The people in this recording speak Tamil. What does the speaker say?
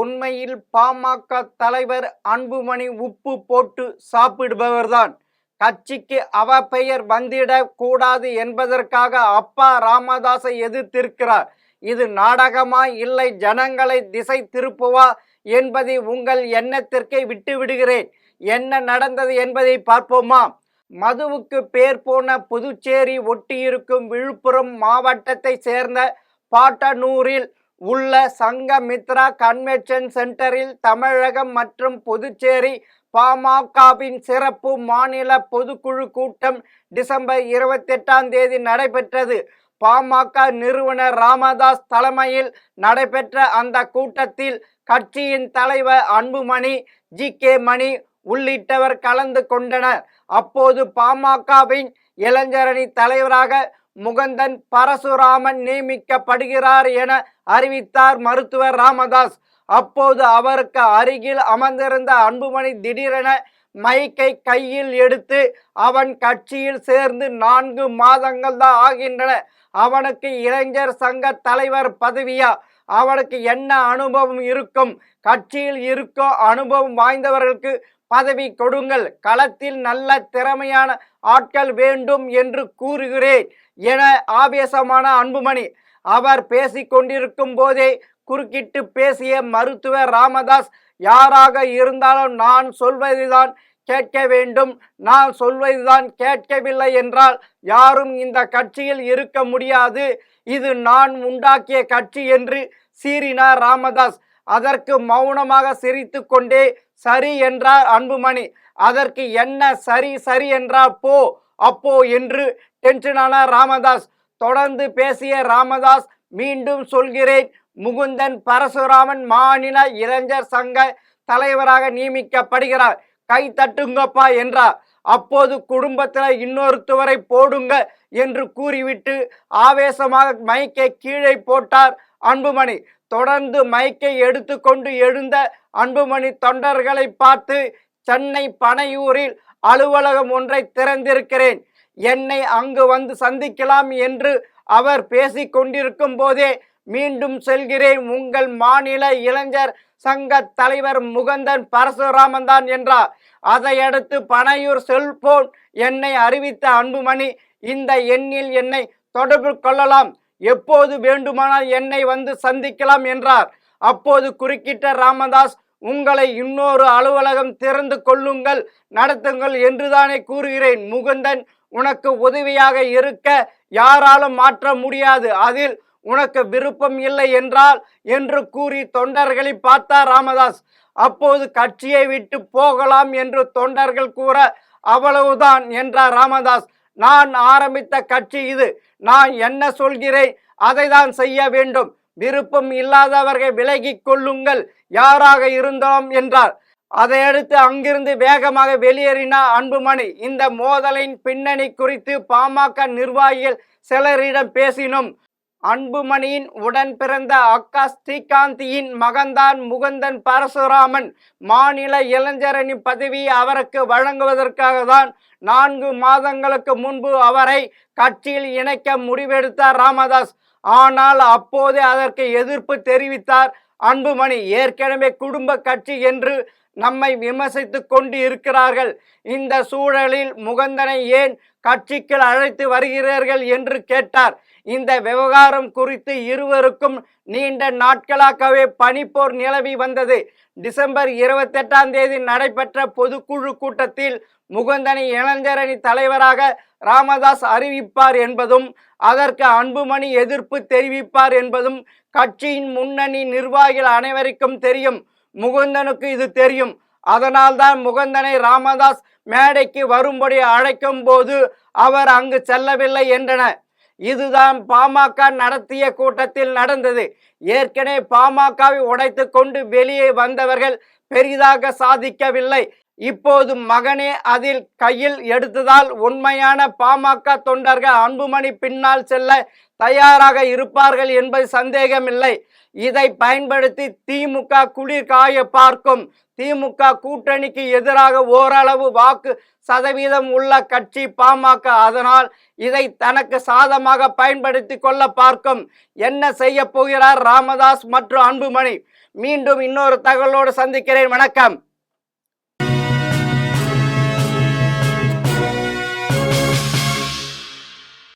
உண்மையில் பாமக தலைவர் அன்புமணி உப்பு போட்டு சாப்பிடுபவர்தான். கட்சிக்கு அவப்பெயர் வந்திடக் கூடாது என்பதற்காக அப்பா ராமதாஸை எதிர்த்திருக்கிறார். இது நாடகமா இல்லை ஜனங்களை திசை திருப்புவா என்பதை உங்கள் எண்ணத்திற்கே விட்டுவிடுகிறேன். என்ன நடந்தது என்பதை பார்ப்போமா? மதுவுக்கு பேர் போன புதுச்சேரி ஒட்டியிருக்கும் விழுப்புரம் மாவட்டத்தை சேர்ந்த பாட்டனூரில் உள்ள சங்கமித்ரா கன்வென்ஷன் சென்டரில் தமிழகம் மற்றும் புதுச்சேரி பாமகவின் சிறப்பு மாநில பொதுக்குழு கூட்டம் டிசம்பர் 28 நடைபெற்றது. பாமக நிறுவனர் ராமதாஸ் தலைமையில் நடைபெற்ற அந்த கூட்டத்தில் கட்சியின் தலைவர் அன்புமணி, ஜி.கே. மணி உள்ளிட்டவர் கலந்து கொண்டனர். அப்போது பாமகவின் இளைஞரணி தலைவராக முகுந்தன் பரசுராமன் நியமிக்கப்படுகிறார் என அறிவித்தார் மருத்துவர் ராமதாஸ். அப்போது அவருக்கு அருகில் அமர்ந்திருந்த அன்புமணி திடீரென மைக்கை கையில் எடுத்து, அவன் கட்சியில் சேர்ந்து 4 மாதங்கள் தான் ஆகின்றன, அவனுக்கு இளைஞர் சங்க தலைவர் பதவியா? அவனுக்கு என்ன அனுபவம் இருக்கும்? கட்சியில் இருக்கும் அனுபவம் வாய்ந்தவர்களுக்கு பதவி கொடுங்கள், களத்தில் நல்ல திறமையான ஆட்கள் வேண்டும் என்று கூறுகிறேன் என ஆவேசமான அன்புமணி. அவர் பேசிக்கொண்டிருக்கும் போதே குறுக்கிட்டு பேசிய மருத்துவர் ராமதாஸ், யாராக இருந்தாலும் நான் சொல்வதுதான் கேட்க வேண்டும், நான் சொல்வதுதான் கேட்கவில்லை என்றால் யாரும் இந்த கட்சியில் இருக்க முடியாது, இது நான் உண்டாக்கிய கட்சி என்று சீறினார் ராமதாஸ். அதற்கு மௌனமாக சிரித்து கொண்டே சரி என்றார் அன்புமணி. அதற்கு என்ன சரி சரி என்றார் போ அப்போ என்று டென்ஷனான ராமதாஸ். தொடர்ந்து பேசிய ராமதாஸ், மீண்டும் சொல்கிறேன், முகுந்தன் பரசுராமன் மாநில இளைஞர் சங்க தலைவராக நியமிக்கப்படுகிறார், கை தட்டுங்கப்பா என்றார். அப்போது குடும்பத்தில் இன்னொருத்தவரை போடுங்க என்று கூறிவிட்டு ஆவேசமாக மைக்கை கீழே போட்டார் அன்புமணி. தொடர்ந்து மைக்கை எடுத்துக்கொண்டு எழுந்த அன்புமணி தொண்டர்களை பார்த்து, சென்னை பனையூரில் அலுவலகம் ஒன்றை திறந்திருக்கிறேன், என்னை அங்கு வந்து சந்திக்கலாம் என்று அவர் பேசிக் கொண்டிருக்கும் போதே மீண்டும் செல்கிறேன், உங்கள் மாநில இளைஞர் சங்க தலைவர் முகுந்தன் பரசுராமன் தான் என்றார். அதையடுத்து பனையூர் செல்போன் எண்ணை அறிவித்த அன்புமணி, இந்த எண்ணில் என்னை தொடர்பு கொள்ளலாம், எப்போது வேண்டுமானால் என்னை வந்து சந்திக்கலாம் என்றார். அப்போது குறுக்கிட்ட ராமதாஸ், உங்களை இன்னொரு அலுவலகம் திறந்து கொள்ளுங்கள், நடத்துங்கள் என்றுதானே கூறுகிறேன், முகுந்தன் உனக்கு உதவியாக இருக்க யாராலும் மாற்ற முடியாது, அதில் உனக்கு விருப்பம் இல்லை என்றால் என்று கூறி தொண்டர்களை பார்த்தார் ராமதாஸ். அப்போது கட்சியை விட்டு போகலாம் என்று தொண்டர்கள் கூற, அவ்வளவுதான் என்றார் ராமதாஸ். நான் ஆரம்பித்த கட்சி இது, நான் என்ன சொல்கிறேன் அதை தான் செய்ய வேண்டும், விருப்பம் இல்லாதவர்கள் விலகிக் கொள்ளுங்கள் யாராக இருந்தோம் என்றார். அதையடுத்து அங்கிருந்து வேகமாக வெளியேறினார் அன்புமணி. இந்த மோதலின் பின்னணி குறித்து பாமக நிர்வாகிகள் சிலரிடம் பேசினோம். அன்புமணியின் உடன் பிறந்த அக்கா ஸ்ரீகாந்தியின் மகன்தான் முகுந்தன் பரசுராமன். மாநில இளைஞரணி பதவி அவருக்கு வழங்குவதற்காக தான் 4 மாதங்களுக்கு முன்பு அவரை கட்சியில் இணைக்க முடிவெடுத்தார் ராமதாஸ். ஆனால் அப்போது அதற்கு எதிர்ப்பு தெரிவித்தார் அன்புமணி. ஏற்கனவே குடும்ப கட்சி என்று நம்மை விமர்சித்து கொண்டு இருக்கிறார்கள், இந்த சூழலில் முகுந்தனை ஏன் கட்சிக்கு அழைத்து வருகிறீர்கள் என்று கேட்டார். இந்த விவகாரம் குறித்து இருவருக்கும் நீண்ட நாட்களாகவே பனிப்போர் நிலவி வந்தது. டிசம்பர் 28 நடைபெற்ற பொதுக்குழு கூட்டத்தில் முகுந்தனை இளைஞரணி தலைவராக ராமதாஸ் அறிவிப்பார் என்பதும் அதற்கு அன்புமணி எதிர்ப்பு தெரிவிப்பார் என்பதும் கட்சியின் முன்னணி நிர்வாகிகள் அனைவருக்கும் தெரியும். முகுந்தனுக்கு இது தெரியும். அதனால்தான் முகுந்தனை ராமதாஸ் மேடைக்கு வரும்படி அழைக்கும் போது அவர் அங்கு செல்லவில்லை என்றனர். இதுதான் பாமக நடத்திய கூட்டத்தில் நடந்தது. ஏற்கனவே பாமகவை உடைத்து கொண்டு வெளியே வந்தவர்கள் பெரிதாக சாதிக்கவில்லை. இப்போது மகனே அதில் கையில் எடுத்ததால் உண்மையான பாமக தொண்டர்கள் அன்புமணி பின்னால் செல்ல தயாராக இருப்பார்கள் என்பது சந்தேகமில்லை. இதை பயன்படுத்தி திமுக குளிர் காய பார்க்கும். திமுக கூட்டணிக்கு எதிராக ஓரளவு வாக்கு சதவீதம் உள்ள கட்சி பாமக. அதனால் இதை தனக்கு சாதமாக பயன்படுத்தி கொள்ள பார்க்கும். என்ன செய்ய போகிறார் ராமதாஸ் மற்றும் அன்புமணி? மீண்டும் இன்னொரு தகவலோடு சந்திக்கிறேன். வணக்கம்.